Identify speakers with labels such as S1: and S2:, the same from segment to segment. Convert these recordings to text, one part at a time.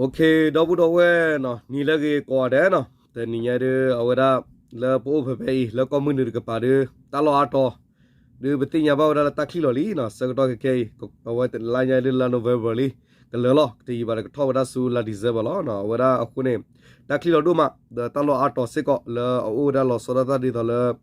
S1: OK，到不到位喏？你那个挂的喏，但你伢的我那了不配配，了个门那个把的打老阿多，你不听伢把我那打起了哩喏，这个多个 K，我这来伢的la November 哩，个了咯，这一把那个 top 那苏la December 咯喏，我那aku呢打起了多嘛，打老阿多这个了我那老说的打的到了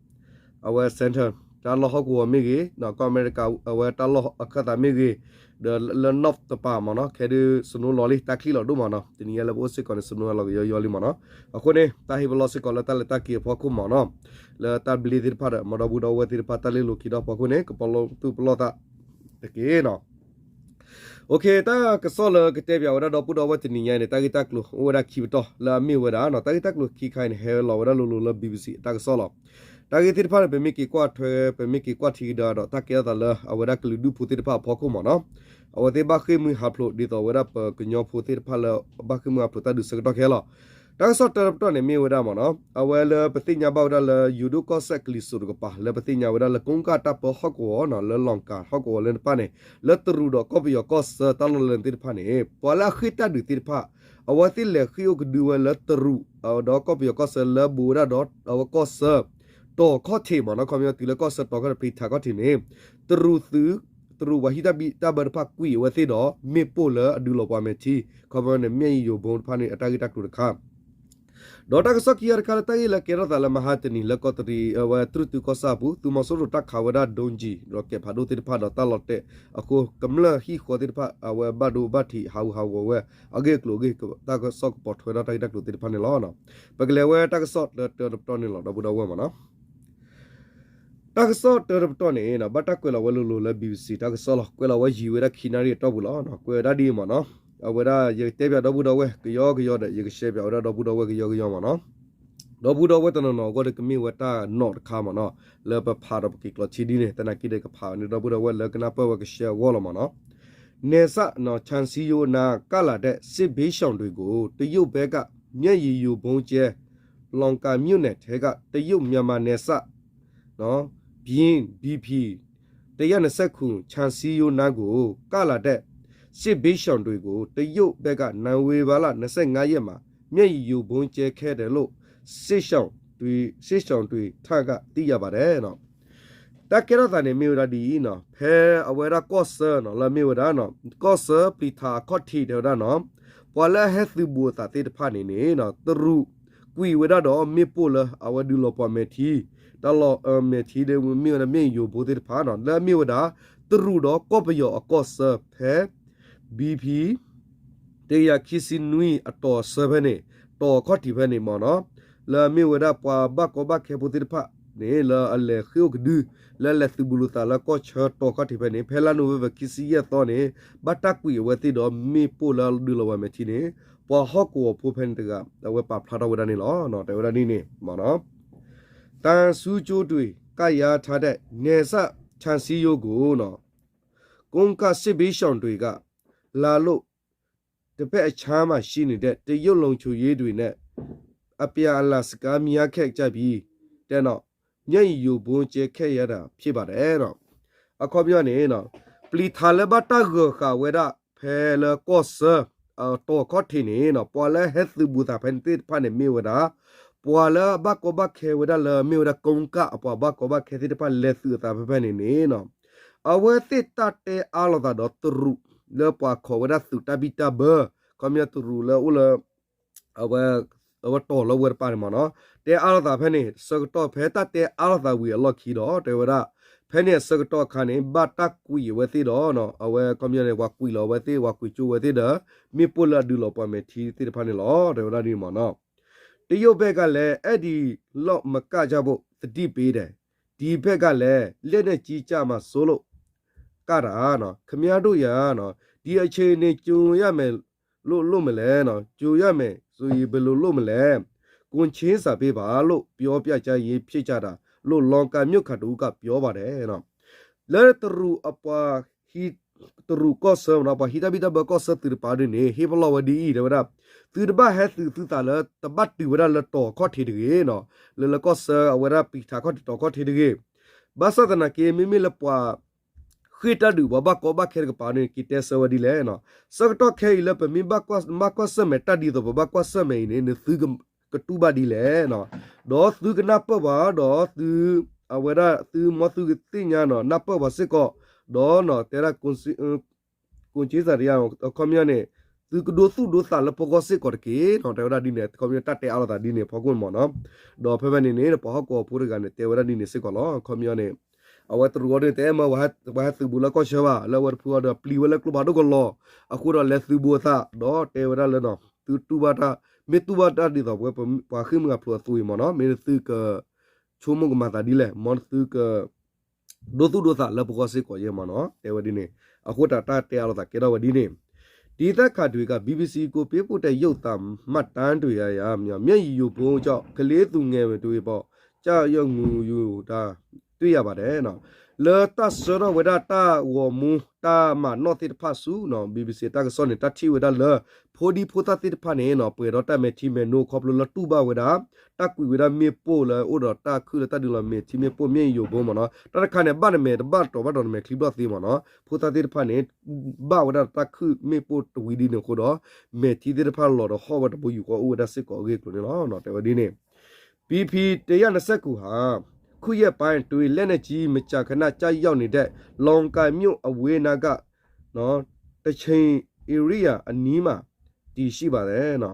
S1: 我 center，打老好过没个，喏个 America 我打老阿打没个。the north the pa mana kedu sunu loli takli lo du mana tini yala bo se kon sunu lo yoli mana akone tahi bo se kola tale taki phoku mana la ta bli dir pa mada bu do tir pa tale lo ki do phokune ko polo tu polo ta ke no okay ta ka so lo ke te bya wa do pu do wa tini nya ne ta ki tak lo wa da ki to la mi wa da no ta ki tak lo ki khai ne he lo wa da lo lo bbc ta ka so lo ta ki tir pa be mi ki kwa thwe be mi ki kwa thi da do ta ke da la wa da klu du pu tir pa phoku mana awate bakhe mu haplo di to wera pa kunyo photir phala bakhe mu aplo ta du sakto khela ta so tarap to ne me wera ma no awela patinya bawda la yudu ko sakli sur ko pa la patinya wera la kongka ta pa hoko no la longka hoko len pa ne la tru do ko bi ko sa ta lo len tir pha ne pala khita du tir pha awati le khiyo ku du la tru aw do ko bi ko sa la bu ra do aw ko sa to kho the ma no ko mi ti la ko sa to ko pi tha ko thi ne tru su tru wahida bi ta bar pha kui wa se do me po la adu lo pa me thi common ne mye yo bon pha ne atagi tak tu kha dota ka sok yar kala tai la kera ta la mahatni la ko tri wa tru tu ko sa bu tu ma so ro ta kha wa da donji ro ke pha do ti pha do ta lo te ako kamla hi kho ti pha wa ba do ba thi hau hau wa age klo ge ta ko sok pot thwa da tai tak tu ti pha ne lo no pa gle wa ta ko sok de to ne lo da bu da wa ma no ta so ter to ne na bata kwela walu lo la bbc ta so lo kwela wa ji we ra khinari to bu lo no kwe da di ma no awera ye te bya do bu do we kyo de ye she bya da do bu do we kyo ma no do bu do we to no go de kmi we ta no kha ma no le pa pha do ki klo chi di ne ta na ki de ka pha ne do bu do we le kana pa we ka she wo lo ma no ne sa no chan si yo na ka la de sit be shong twi ko te yu be ka myet yi yu bong che long ka myu ne the ka te yu Myanmar ne sa no bien bp 120ခုခြံစည်းရိုးနားကိုကလာတဲ့စစ်ဘေးရှောင်တွေကိုတရုတ်ဘက်ကနံဝေဘာလ25ရက်မှာမျက်ရည်ယိုဘုံကျဲခဲ့တယ်လို့စစ်ရှောင်တွေထကသိရပါတယ်နော်တကယ်တော့နေမျိုးရဒီနော်ဖဲအဝဲရကော့ဆာနော်လာမျိုးရနော်ကော့ဆာပလီသာခော့တီတယ်နော်ပေါ်လာဟက်သူဘူတာတေတဖာနေနေနော်တရုကွီဝရတော့မေပိုလာအဝဒူလောပမေတီตลอดเมทีเดมีนะมีอยู่บุตรพานะแล้วมีว่าดาตรูดก็ไปอยู่ก็เซเพบีพีเตียคิสินุยต่อเซเพเนต่อข้อที่เพเนมาเนาะแล้วมีว่าดาปาบักก็บักแค่บุตรพาเนี่ยแล้วอะไรขี้ยกดื้อแล้วแหละสิบุรุษแล้วก็เชิดต่อข้อที่เพเนเพลานูเวคิสิยะตอนนี้บัตตะกุยว่าที่ดอมีปูแล้วดูแล้วว่าเมทีเนี่ยพอฮอกกัวผู้เพนตกะแล้วว่าปาพลาดวันนี้เนาะเนาะแต่วันนี้เนี่ยมาเนาะตาสูจูดุยกายาทาเดเนซะชันซีโยกูเนาะกงกะสิบิชองดุยกะลาโลตะเปะชามาရှိနေတဲ့တရုတ်လုံချူရေးတွေနဲ့အပြာအလာစကားမြားခက်ကြပြီးတဲ့တော့မျက်ရည်ယိုဘုံကျဲခက်ရတာဖြစ်ပါတယ်တော့အခေါ်ပြောနေတော့ပလီထာလဘတာဂခဝေဒဖဲလကော့ဆာတော့ခေါ်ထင်းနေတော့ပေါ်လဲဟက်သူဘူတာဖန်တစ်ဖာနေမြေဝဒါปัวละบักก็บักเควดาละมีวดากงกะปัวบักก็บักเคติตะปะเลสุตาเปๆนี่เนาะอเวติตะเตอาลตาดอตรุเลปัวขอวดาสุตาบิตาเบคอมยาตรุเลอุลอเวตอลเวรปานี่มเนาะเตอาลตาเพนี่สกตอเพตะเตอาลตาวีลอคีดอเตวดาเพนี่สกตอคานี่บัตะกุยเวติดอเนาะอเวคอมยาเนี่วากุยลอเวติวากุยจูเวติดะมีปุละดูลอปะเมทีติตะพานี่ลอเตวดานี่มเนาะတရုတ်ဘက်ကလည်းအဲ့ဒီလော့မကကြဖို့တတိပေးတယ်ဒီဘက်ကလည်းလက်နဲ့ကြီးကြမှာစိုးလို့ကတာနော်ခမရတို့ရနော်ဒီအခြေအနေကြုံရမယ်လို့မလဲနော်ကြုံရမယ်ဆိုရင်ဘယ်လိုလို့မလဲကွန်ချင်းစာပေးပါလို့ပြောပြကြရေးဖြစ်ကြတာလို့လောင်ကန်မြုတ်ခတ်တူကပြောပါတယ်နော်လဲတရူအပွားဟီတရူကောဆာနော်ပါဟီတဘီတဘကောဆာတိပါဒနေဟေဘလဝဒီတဲ့ဗျာသူတပတ်ဟဲသူတာလတပတ်တူဝရလတော်ခော့ထီတကေနော်လကောဆာဝရပီတာခော့တော်ခော့ထီတကေဘာသာတနာကေမိမိလပွားခ khuyết ta đủ bà có bà khe cái bà này kia sơ vào đi lẽ nó sau đó khe là phải mình bà qua sơ mẹ ta đi rồi bà qua sơ mẹ này nó thứ cái tu bà đi lẽ nó đó thứ cái nắp bà đó thứ à vậy đó thứ mà thứ cái tin nhà nó nắp bà sẽ có đó nó thế là con chỉ ra riêng không như này từ cái đôi ta là bao nhiêu cái cái nó theo ra đi này không như ta theo ra đi này bao nhiêu mà nó đó phải bên này nó bao nhiêu phụ cái này theo ra đi này sẽ có lo không như này à vậy từ gọi này mà vậy từ bula có sao à là vậy phụ ada pli vậy club ada có lo aku ra less từ bua ta đó theo ra là nó từ tu bata me tu bata đi đó vậy phải khi mà phụ tu mà nó me từ cái chua mông mà ta đi lẽ mà từ cái đôi ta là bao nhiêu cái gì mà nó theo ra đi này aku ta theo ra cái đó đi này đi ta khát đuổi cả BBC cô biết phụ đại yêu tam mặt tan đuổi à miễn yêu bông cho cái lẽ tu nghe về đuổi bỏ cha yêu ngu yêu ta đuổi à bà đấy nó lỡ ta sợ nó về ta wo mu ta mà nó thì phát su nó BBC ta cái son này ta thi về lỡ phô đi phô ta thì phát này nó bây giờ ta mẹ thi mẹ nô khóc lỡ tu ba về ta quy về mẹ po lỡ ở đó ta cứ là ta đi là mẹ thi mẹ po mẹ yêu bông mà nó ta khai này ban mẹ ban to ban mẹ clip đó thì mà nó phô ta thì phát này ba về ta cứ mẹ po tu đi nữa cô đó mẹ thi thì phát lỡ đó họ về đó bôi có ở đó sẽ có cái của nó tại vì đi này PP thế là sẽ cũ ha khu ye pai tui le ne chi ma cha khana cha yaw ni det long kai myo awe na ga no ta chain area ani ma ti shi ba de no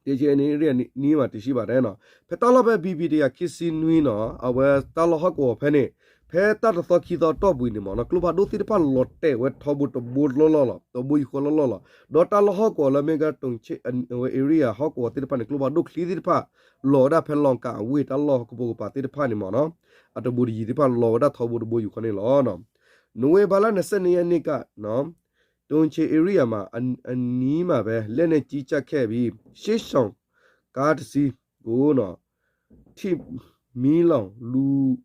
S1: ti chain area ni ma ti shi ba de no phe ta lo be BB de ya kisi nui no awe ta lo ha ko phe ne phe ta to ki to top wi ni mo no kluba do ti pa lot te we thobu to bur lo to bui ko lo do ta lo ha ko la me ga tung che area ha ko ti pa ni kluba do khli ti pa lo da phe long ka wi ta lo ko bo pa ti pa ni mo no at bu ri ti pa lo da thobu to bui ko ni lo no no we bala na se ni ni ka no tung che area ma ani ma be le ne chi cha khe bi shi song ka ti si go no ti mi long lu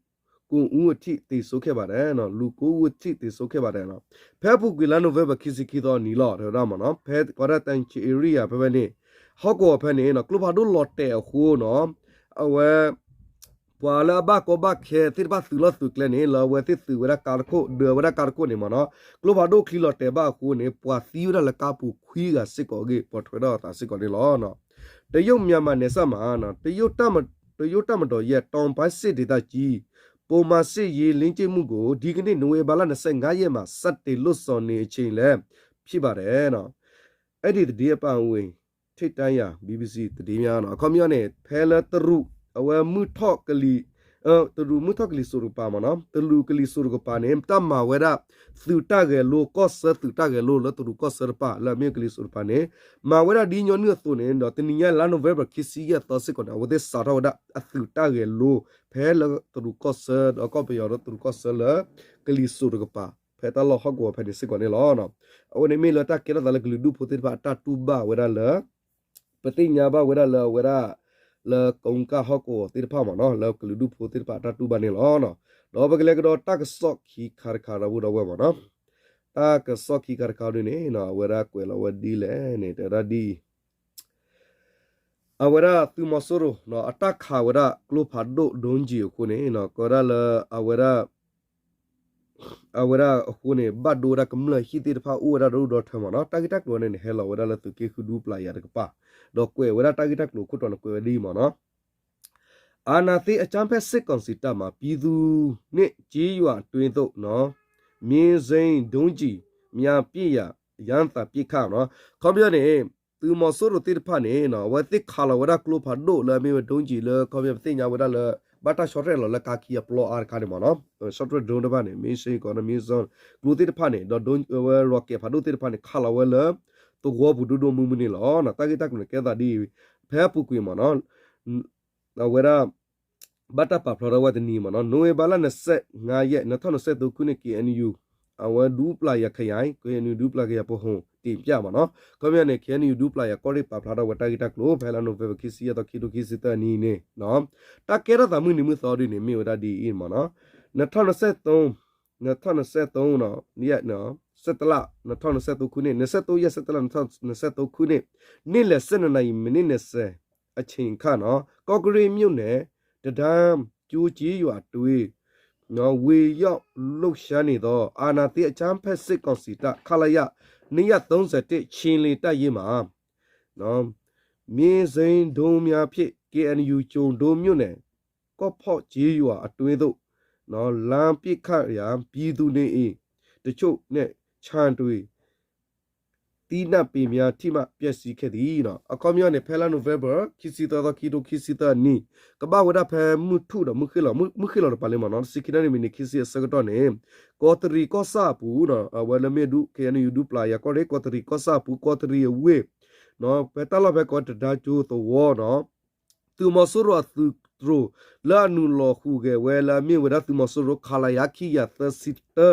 S1: ကိုဦးအထိတေဆိုခဲ့ပါတယ်နော်လူကိုဦးအထိတေဆိုခဲ့ပါတယ်နော်ဖဲပုကလနိုဗဘခီစီကီတော့နီလော်ရမနော်ဖဲကောရတန်ချီအေရီယာဘဘနေဟော့ကောဖဲနေနော်ကလဘဒိုလော်တဲခိုးနော်အဝဲပွာလာဘကောဘခဲတိဘသုလသုကလနေလောဝဲတိသုဝရကာခိုဒေဝရကာခိုနေမနော်ကလဘဒိုခီလော်တဲဘခိုးနေပွာစီရလကပူခွီးကစစ်ကောကေပေါ်ထွေတော့တာစစ်ကောနေလောနော်တရုတ်မြန်မာနယ်စပ်မှာနော်တရုတ်တမတော်ရဲ့တောင်ပိုင်းစစ်ဒေသကြီးပုံမှန်စစ်ရေးလင်းကျမှုကိုဒီကနေ့နိုဝင်ဘာလ25ရက်မှာစတင်လွတ်စော်နေအချိန်လဲဖြစ်ပါတယ်နော်အဲ့ဒီတည်းအပန်းဝင်ထိတ်တန်းရ BBC တည်များနော်အခေါ်မျိုးနဲ့ဖဲလတရုအဝဲမှုထော့ကလီတလူမှုထော့ကလီဆိုရပါမနော်တလူကလီဆိုရကပါနေတမဝဲရသူတကယ်လို့ကော့ဆသူတကယ်လို့လတလူကော့ဆရပါလာမြေကလီဆိုရပါနေမဝဲရဒီညောနုသွနေတော့တနည်းလာနိုဗက်ဘာခီစီရတော့စစ်ကတော့ဝဒစာတော့ဒါအသူတကယ်လို့ဖဲလတလူကော့ဆတော့ကော့ပယောတလူကော့ဆလကလီဆိုရကပါဖဲတလောဟကောဖဲဒီစစ်ကောနေလောနော်အဝနေမီလတကဲဒါလကလူဒူဖိုတေပါတတူဘာဝဲရလပတိညာဘာဝဲရလဝဲရle kong ka hoko tir pha ma no le kludu pho tir pa ta tu ba ne lo no lo ba kle ko ta ka sok khi khar khara bu do wa ma no ta ka sok khi khar khara ne no wa ra kwe lo wa di le ne ta ra di awara tu ma soro no attack kha wa ra klo pha do don ji ko ne no ko ra le awara ko ne ba do ra kam le hi tir pha u ra do do tha ma no ta ki tak do ne he lo wa ra le tu ke khu du pla ya ka paတော့ကွယ်ဝရတာဂီတက်လို့ခုတော်ကွယ်ဒီမော်နော်အာနာသိအချမ်းဖက်စစ်ကောင်စီတပ်မှာပြည်သူနဲ့ကြီးရွာတွင်တော့နော်မြင်းစိန်ဒုံးကြီးမြန်ပြည့်ရရန်တာပြစ်ခါနော်ခေါပြနေသူမဆိုးရတိဖာနေနော်ဝတိခါလဝရကလုဖာဒိုလာမေဒုံးကြီးလခေါပြသိညာဝရလဘာတာရှော့ရဲလကာကီပလောအာခါနေမော်နော်ရှော့ရဲဒုံးတပါနေမင်းစိန်ကောနမီဇွန်ကလုတိဖာနေတော့ဒုံးဝရော့ကေဖာဒိုတိဖာနေခါလဝလตัววัวบุดูมุมนี่หรอนะตากิตากุนแกตาดีแพ้ปุกุยมันเนาะเอาเวลาบัตตาปับพลอวัดนี่มันเนาะโนเอบาลาเนเซงาเยนะทอนเซตุกุนกีเอ็นยูเอาเวดูปลายขยายก็เอ็นยูดูปลายพอหงตีปยามันเนาะก็มีเนี่ยเขียนยูดูปลายก็ได้ปับพลอวัดตากิตากโลเพลาโนเวบคิซียตอคิโตคิซิตานี่เนี่ยเนาะตาเกระตามือนี่มือซอดีนี่มีวดาดีอินมันเนาะนะทอนเซตุเนาะเนี่ยเนาะစက်တလ2023ခုနှစ်23ရက်စက်တလ2023ခုနှစ်နေ့လယ်12နာရီမိနစ်20အချိန်ခါနော်ကော့ကရီမြို့နယ်တဒမ်ကျူးကြီးရွာတွေ နော်ဝေရောက်လှုပ်ရှားနေသောအာနာတိအချမ်းဖက်စစ်ကောင်စီတပ်ခလာရ231ချင်းလီတပ်ရေးမှာနော်မြင်းစိန်ဒုံများဖြစ် KNU ကျုံဒုံမြို့နယ်ကော့ဖော့ဂျေးရွာအတွင်းသို့နော်လမ်းပစ်ခတ်ရာပြည်သူနေ၏တချို့နဲ့ခြံတွေတီးနပ်ပေများထိမှပျက်စီးခဲ့သည်နော်အကောမျိုးနဲ့ဖဲလာနိုဗ ెంబర్ ခီစီတာကီတိုခီစီတာနီကဘာဝဒဖဲမှုထုတော့မှုခိလောပါလေမနော်စီခိနာနေမီနီခီစီစကတော့နေကောတရီကောဆာပူနော်ဝဲလမေဒုကေနယူဒုပလာယာကောရေကောတရီကောဆာပူကောတရီဝေနော်ပက်တလာဘဲကောတဒါကျိုတော့ဝနော်သူမဆူရသူထရလာနူလောခုကေဝဲလာမီဝဒသူမဆူရခလာယာခီယာသစီတာ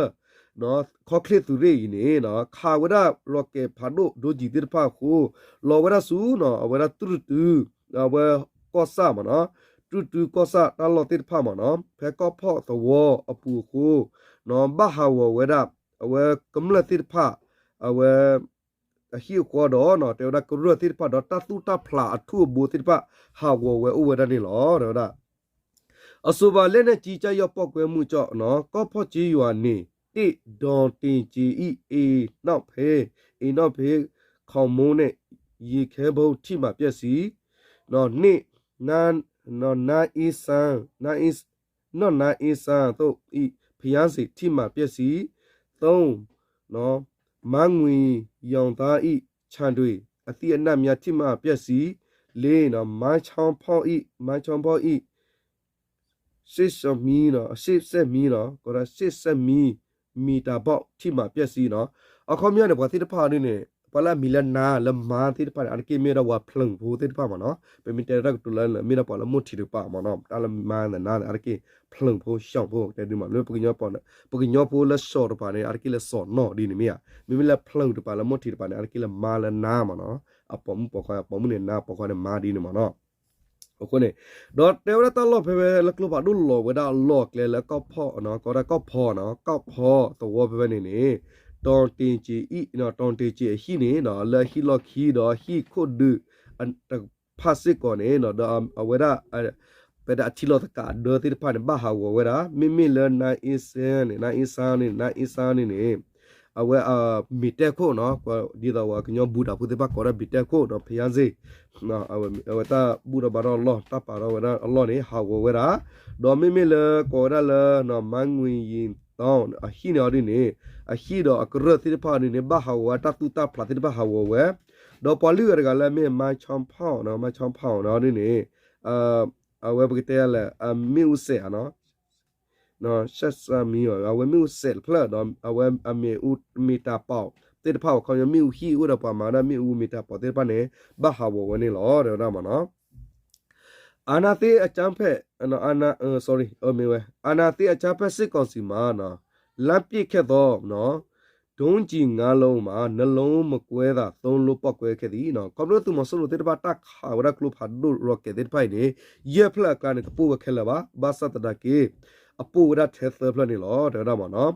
S1: နော်ခေါခလစ်သူရေနေနော်ခါဝဒရော့ကေဖာဒိုဒိုဂျီတိဖာခိုလောဝဒဆူနော်ဝဒတူတူဝဲကောဆာမနော်တူကောဆာတလောတိဖာမနော်ဖဲကောဖော့သဝအပူခိုနော်ဘဟာဝဝဒဝဲကမ္လတိဖာဝဲအဟီကောတော့နော်တေဝဒကရတိဖာတော့တတူတဖလာအထုဘူတိဖာဟာဝဝဲဥဝဒနေလောတော့အဆိုပါလက်နဲ့ကြီးကြရောက်ပောက်ကွဲမှုကြောင့်နော်ကောဖော့ကြီးရွာနေတိဒေါ်တင်ဂျီအေနောက်ဖေခေါမုံးနဲ့ရေခဲဘုံထိမှပြက်စီနော်နိနာအီဆန်တို့ဤဖျားစီထိမှပြက်စီ3နော်မငွေရောင်သားဤခြံတွေအတိအနတ်များထိမှပြက်စီ4နော်မိုင်းချောင်းဖောက်ဤစစ်စမီနော်စစ်ဆက်မီနော်ကိုရစစ်ဆက်မီမီတာပေါက်ထိမှပြက်စီနော်အခုမြတ်နဲ့ဘာတိတဖာနေပလာမီလနာလမာတိတဖာအကေမေရဝဖလန်ဘူတိတဖာမနော်ပေမီတဲရက်တူလန်မီရပါလမုတ်တီတပါမနော်တလမာနာအကေဖလန်ဘူရှောင်းဘူတဲ့ဒီမှာလောပကညောပေါ်နော်ပကညောပိုလက်စောတပါနေအကေလက်စောနော်ဒီနေမီမီလဖလန်တပါလမုတ်တီတပါနေအကေလမာလနာမနော်အပေါ်မပေါ်ခွာပေါ်မနေနာပေါ်ခွာနေမာဒီနေမနော်အခုနေတော့တေဝရတလောဖေဖေလကလပါဒုလောဝဒါလောကလေလကောဖောနော်ကောရကောဖောနော်ကောဖောတော့ဖေဖေနေနေတောင်တင်ချီဤနော်တောင်တင်ချီဟိနေနော်လဟီလောခီတော့ဟီခုဒူအန်ဖာစစ်ကောနေနော်တော့အဝဒါပဒအချီလောတကဒေတိဖာနေဘာဟာဝဒါမိလနာအစ်စန်နာအစ်ဆာနေနေအဝဲမီတက်ခိုနော်ဒီတော့ကညောဘူတာဖုတေပါကောရဘီတက်ခိုနော်ဖျားစေနော်အဝတာဘူတာဘာရောလောတပါရောဝဒါအလောနေဟာဝဝဒါဒေါ်မီလကောရလနော်မန်ငွေရင်တောင်းအဟိနော်ဒီနေအဟိတော့အကရတိဖာနေဘာဟာဝတာတူတာဖလာတိဘာဟာဝဝဲဒေါ်ပလီရကလည်းမေမချမ်ဖောင်းနော်ဒီနေအဝဲပကတဲလဲအမီဦးစေနော်နော်ဆက်စမီအဝဲမြူဆယ်ဖလာတော့အဝဲအမေဦးမီတာပေါတေတဖောက်ခေါ်မြူဟီဦးတော့ပါမာနမြူဦးမီတာပေါတေပနေဘာဟာဝဝနေလောတော့မနော်အာနာတေအချမ်းဖက်နော်sorry မေဝဲအာနာတေအချမ်းဖက်စစ်ကောင်စီမှာနော်လက်ပစ်ခက်တော့နော်ဒုံးကြီး9လုံးမှာနှလုံးမကွဲတာ3လုံးပောက်ကွဲခဲ့သည်နော်ကွန်ပျူတာသူမဆိုလို့တေတပါတက်ခါဝရကလုဖာဒုရော့ကက်တေဖိုင်နေရဖလက်ကနေတပူဝခဲလာပါဘာစတတကေအပူရတဲ့သဖလနေလောတော့မနော်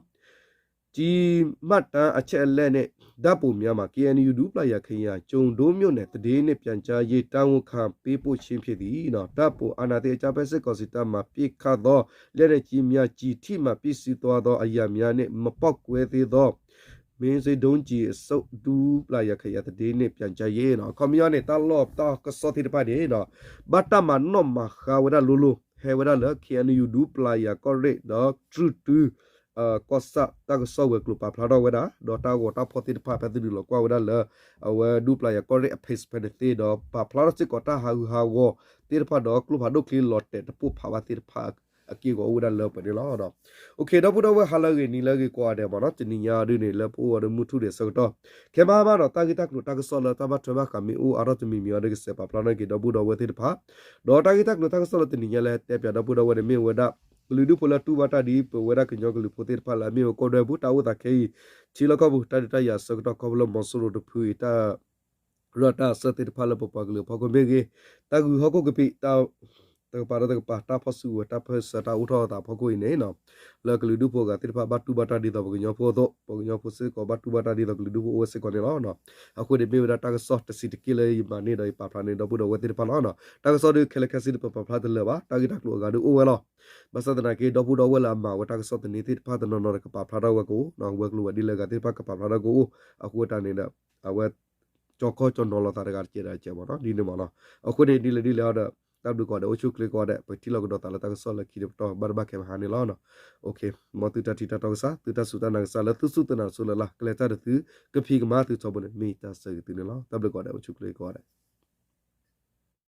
S1: ကြီးမှတ်တမ်းအချက်အလက်နဲ့ဓာတ်ပုံများမှာ KNU ဒူပလာရခရင်ကျုံဒိုးမြို့နယ်တည်နဲ့ပြန်ကြားရေးတောင်းခံပေးပို့ခြင်းဖြစ်သည်နော်ဓာတ်ပုံအာနာတေအကြပဲစစ်ကော်စီတမှာပြစ်ခတ်သောလက်နဲ့ကြီးများကြီးထိမှပြစ်စီသွားသောအရာများနဲ့မပေါက်ကွဲသေးသောမင်းစိဒုံကြီးစုပ်ဒူပလာရခရတည်နဲ့ပြန်ကြားရေးနော်ကွန်မြူနတီတလော့တာကစောတိတပါနေနော်ဘတ်တမနောမခါဝရလူလူဟဲဝရလ KNU ဒူပလာရကော်ရက်တော့ထရူတူကောဆာတကဆောဝဲကလပါဖလာတော့ဝဒါဒေါ်တာကိုတာဖော်တိဖာဖက်တူလောကွာဝဒါလဝဲဒူပလာရကော်ရက်အဖေစပက်တေတော့ပါဖလာစစ်ကောတာဟာဝတိဖာတော့ကလပါဒုကလီလော့တဲ့တပူဖာဝတိဖာအကီကိုဝဒါလောပနေလောတော့โอเคတော့ဘုတော့ဝဟာလာကေနီလာကေကွာတယ်ဗောနော်တနီညာဒုနေလပိုရမှုထုတဲ့ဆောတော့ကေမာဘာတော့တာဂီတက်လို့တာကဆောလတာဘတ်ထဘကမီဦးအရတ်မီမီရတဲ့စပပလာနကေတော့ဘုတော့ဝတိဖာဒေါ်တာဂီတက်လို့တာကဆောလတနီညာလဲတက်ပြတော့ဘုတော့ဝနေမီဝဒါလူဒူပလာတူဘတာဒီပဝရကညောကလူပိုတေဖာလာမီကိုဒဘူတာဝတာကေချီလကဘူတာတရစကတော့ကဘလမဆူရဒဖူတာရတာစတေဖာလာပပကလူပကဘေကေတာဂူဟကိုကပိတာ ตะปาตะปาตาพอสูตาเพสตาอุทอตาพอกุยเนเนาะแล้วก็ลือดูพวกติปาบัตตุบัตตาดีตะบกญอพอโตปกญอพอซึก็บัตตุบัตตาดีตะลือดูโอเสก็เนเนาะအခုဒီမြေတာကဆော့တစီတကလေးမနေတော့ပါဖာနေတော့ဘူးတော့ဝတိပလောနော်တာကဆော့ဒီခလခစီပပဖာတလပါတာဂီတက်လို့ကဒူအိုဝဲလောဘသဒနာကေတော့ဘူးတော့ဝဲလာမှာဝတာကဆော့တနေတိဖာတနော်ကပါဖာတော့ဝကိုနော်ဝဲကလို့ဒီလေကတိပကပါဖာတော့ကိုအခုတာနေတာအဝဲကြောကောချွန်တော်လာတာကကြည့်ရချေပါနော်ဒီနေမနော်အခုဒီလေတော့တပ်ดูก่อนเดี๋ยวชุกเลยก่อนเดี๋ยวไปที่เราก็ดอตาละตาก็สอละคีเดตอบาร์บาเคมหานี่แล้วเนาะโอเคมอตุตาติตาตอกซาตุตาสุตานังซาละตุสุตนาสุละละกะเลตาดตือกะพีกมาตุชอบเนมีตาเสตุนี่แล้วตับเลยก่อนเดี๋ยวชุกเลยก่อน